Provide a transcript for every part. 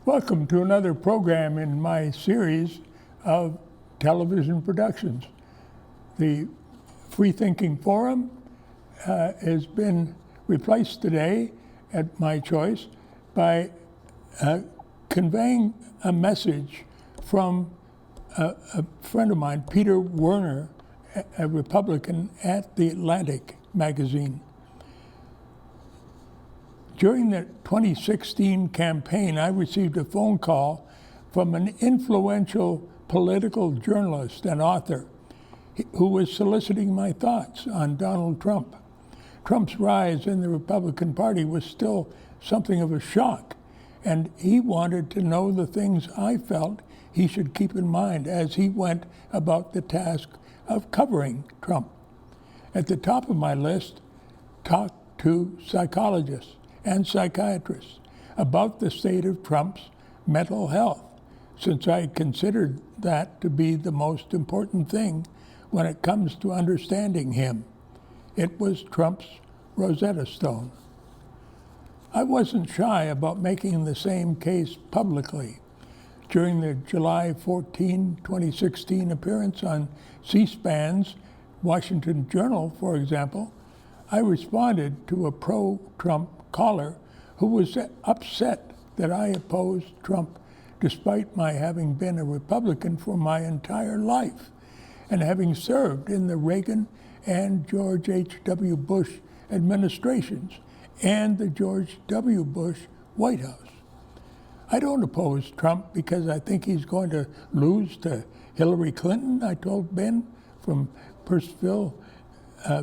Welcome to another program in my series of television productions. The Freethinking Forum has been replaced today, at my choice, by conveying a message from a friend of mine, Peter Werner, a Republican at The Atlantic magazine. During the 2016 campaign, I received a phone call from an influential political journalist and author who was soliciting my thoughts on Donald Trump. Trump's rise in the Republican Party was still something of a shock, and he wanted to know the things I felt he should keep in mind as he went about the task of covering Trump. At the top of my list, talk to psychologists and psychiatrists about the state of Trump's mental health, since I considered that to be the most important thing when it comes to understanding him. It was Trump's Rosetta Stone. I wasn't shy about making the same case publicly. During the July 14, 2016 appearance on C-SPAN's Washington Journal, for example, I responded to a pro-Trump caller who was upset that I opposed Trump despite my having been a Republican for my entire life and having served in the Reagan and George H.W. Bush administrations and the George W. Bush White House. I don't oppose Trump because I think he's going to lose to Hillary Clinton, I told Ben from Purcellville,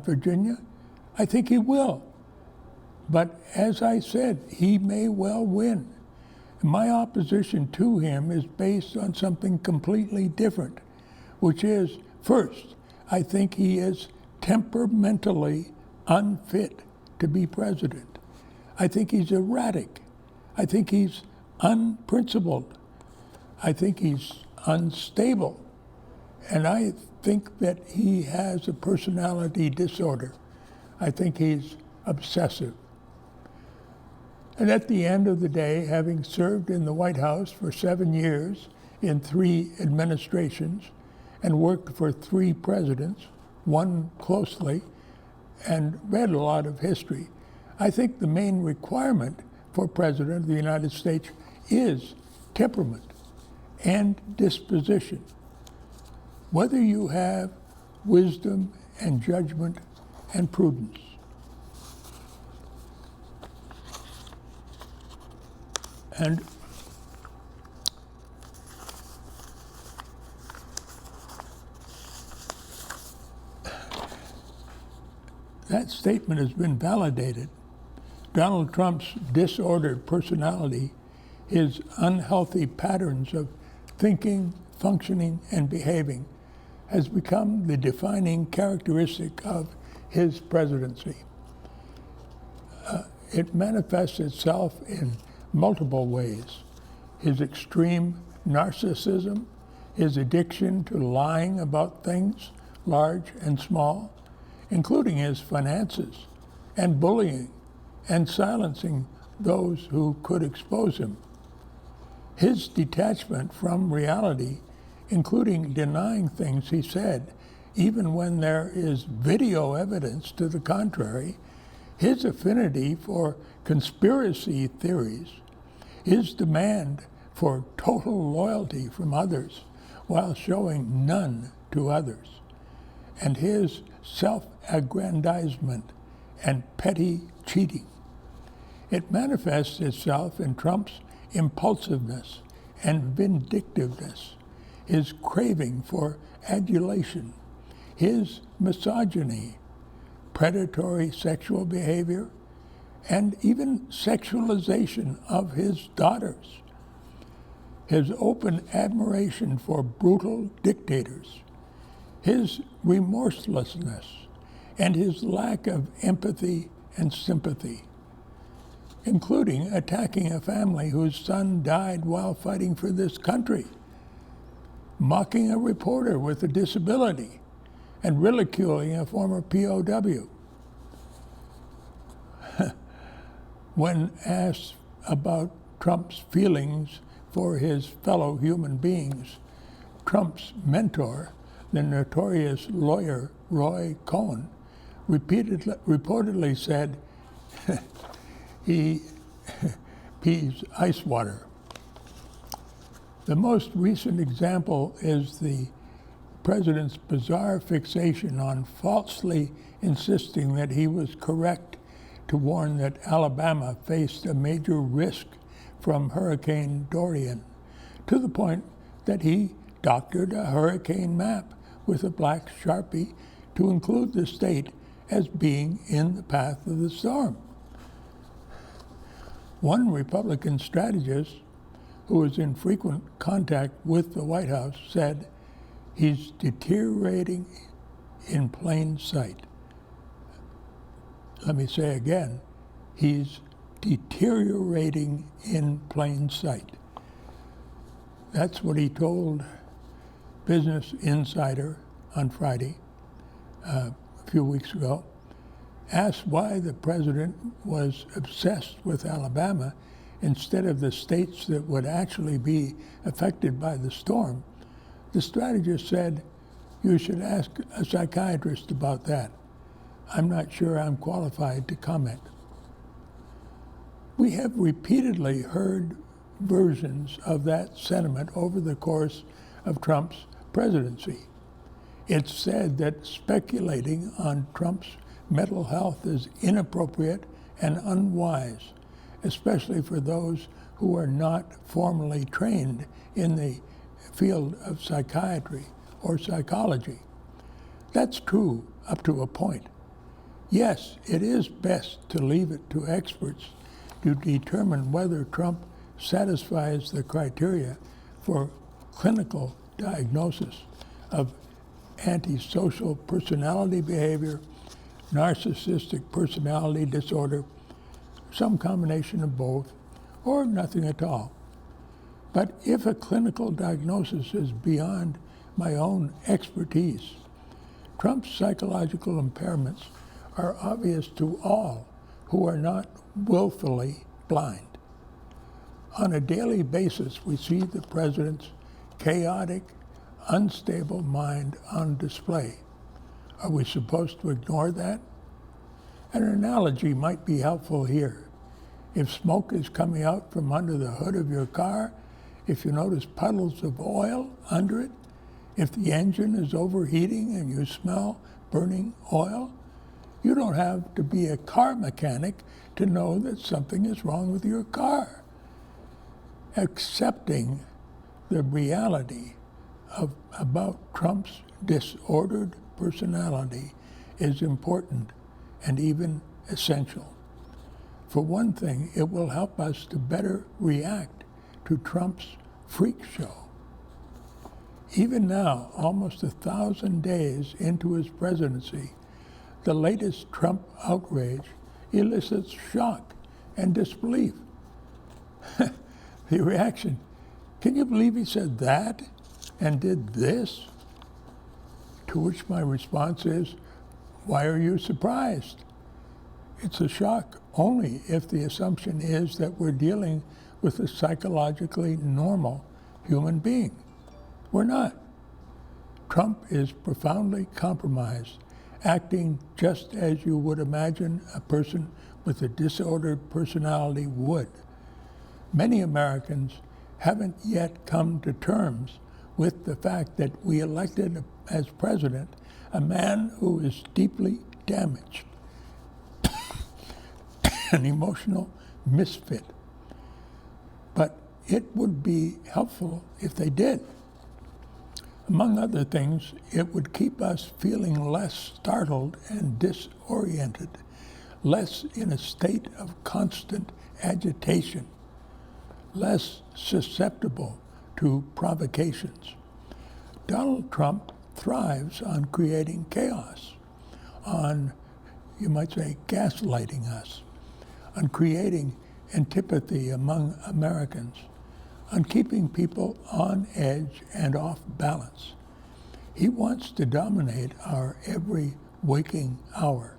Virginia. I think he will. But as I said, he may well win. My opposition to him is based on something completely different, which is, first, I think he is temperamentally unfit to be president. I think he's erratic. I think he's unprincipled. I think he's unstable. And I think that he has a personality disorder. I think he's obsessive. And at the end of the day, having served in the White House for 7 years in 3 administrations and worked for 3 presidents, one closely, and read a lot of history, I think the main requirement for President of the United States is temperament and disposition. Whether you have wisdom and judgment and prudence. And that statement has been validated. Donald Trump's disordered personality, his unhealthy patterns of thinking, functioning, and behaving, has become the defining characteristic of his presidency. It manifests itself in multiple ways. His extreme narcissism, his addiction to lying about things, large and small, including his finances, and bullying, and silencing those who could expose him. His detachment from reality, including denying things he said, even when there is video evidence to the contrary, his affinity for conspiracy theories, his demand for total loyalty from others while showing none to others, and his self-aggrandizement and petty cheating. It manifests itself in Trump's impulsiveness and vindictiveness, his craving for adulation, his misogyny, predatory sexual behavior, and even sexualization of his daughters, his open admiration for brutal dictators, his remorselessness, and his lack of empathy and sympathy, including attacking a family whose son died while fighting for this country, mocking a reporter with a disability, and ridiculing a former POW. When asked about Trump's feelings for his fellow human beings. Trump's mentor, the notorious lawyer Roy Cohn, reportedly said he pees ice water. The most recent example is the president's bizarre fixation on falsely insisting that he was correct to warn that Alabama faced a major risk from Hurricane Dorian, to the point that he doctored a hurricane map with a black Sharpie to include the state as being in the path of the storm. One Republican strategist who was in frequent contact with the White House said he's deteriorating in plain sight. Let me say again, he's deteriorating in plain sight. That's what he told Business Insider on Friday, a few weeks ago. Asked why the president was obsessed with Alabama instead of the states that would actually be affected by the storm, the strategist said, "You should ask a psychiatrist about that. I'm not sure I'm qualified to comment." We have repeatedly heard versions of that sentiment over the course of Trump's presidency. It's said that speculating on Trump's mental health is inappropriate and unwise, especially for those who are not formally trained in the field of psychiatry or psychology. That's true up to a point. Yes, it is best to leave it to experts to determine whether Trump satisfies the criteria for clinical diagnosis of antisocial personality behavior, narcissistic personality disorder, some combination of both, or nothing at all. But if a clinical diagnosis is beyond my own expertise, Trump's psychological impairments are obvious to all who are not willfully blind. On a daily basis, we see the president's chaotic, unstable mind on display. Are we supposed to ignore that? An analogy might be helpful here. If smoke is coming out from under the hood of your car, if you notice puddles of oil under it, if the engine is overheating and you smell burning oil, you don't have to be a car mechanic to know that something is wrong with your car. Accepting the reality about Trump's disordered personality is important and even essential. For one thing, it will help us to better react to Trump's freak show. Even now, almost 1,000 days into his presidency, the latest Trump outrage elicits shock and disbelief. The reaction, can you believe he said that and did this? To which my response is, why are you surprised? It's a shock only if the assumption is that we're dealing with a psychologically normal human being. We're not. Trump is profoundly compromised, acting just as you would imagine a person with a disordered personality would. Many Americans haven't yet come to terms with the fact that we elected as president a man who is deeply damaged, an emotional misfit. But it would be helpful if they did. Among other things, it would keep us feeling less startled and disoriented, less in a state of constant agitation, less susceptible to provocations. Donald Trump thrives on creating chaos, on, you might say, gaslighting us, on creating antipathy among Americans, on keeping people on edge and off balance. He wants to dominate our every waking hour.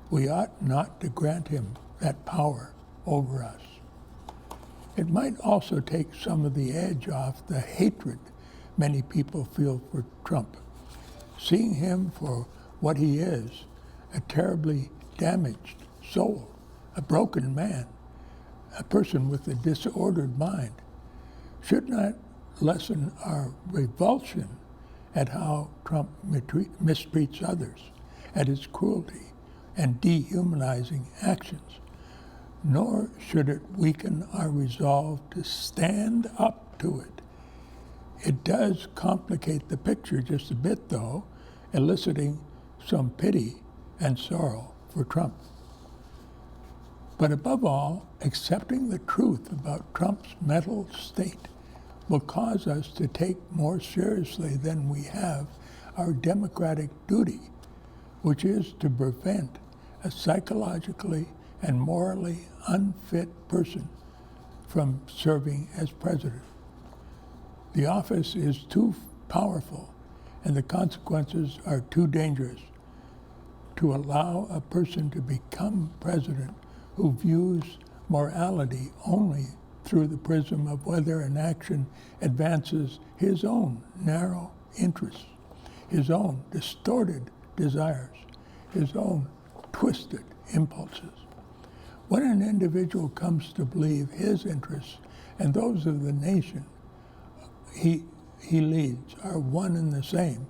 We ought not to grant him that power over us. It might also take some of the edge off the hatred many people feel for Trump. Seeing him for what he is, a terribly damaged soul, a broken man, a person with a disordered mind, should not lessen our revulsion at how Trump mistreats others, at his cruelty and dehumanizing actions, nor should it weaken our resolve to stand up to it. It does complicate the picture just a bit, though, eliciting some pity and sorrow for Trump. But above all, accepting the truth about Trump's mental state will cause us to take more seriously than we have our democratic duty, which is to prevent a psychologically and morally unfit person from serving as president. The office is too powerful and the consequences are too dangerous to allow a person to become president who views morality only through the prism of whether an action advances his own narrow interests, his own distorted desires, his own twisted impulses. When an individual comes to believe his interests and those of the nation he leads are one and the same,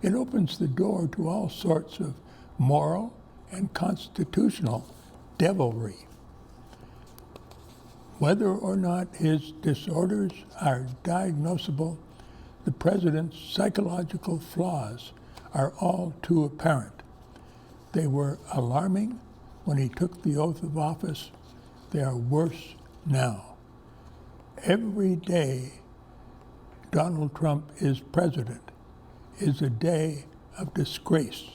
it opens the door to all sorts of moral and constitutional devilry. Whether or not his disorders are diagnosable, the president's psychological flaws are all too apparent. They were alarming when he took the oath of office. They are worse now. Every day Donald Trump is president is a day of disgrace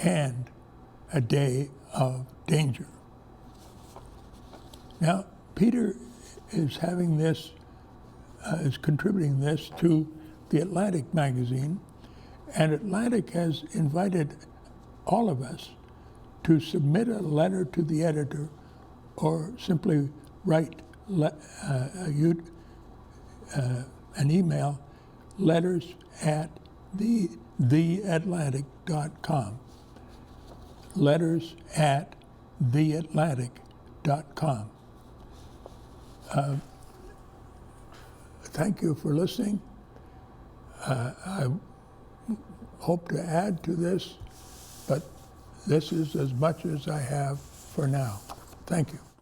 and a day of danger. Now, Peter is having this, is contributing this to the Atlantic magazine, and Atlantic has invited all of us to submit a letter to the editor or simply write an email, letters at theatlantic.com. Letters at theatlantic.com. Thank you for listening. I hope to add to this, but this is as much as I have for now. Thank you.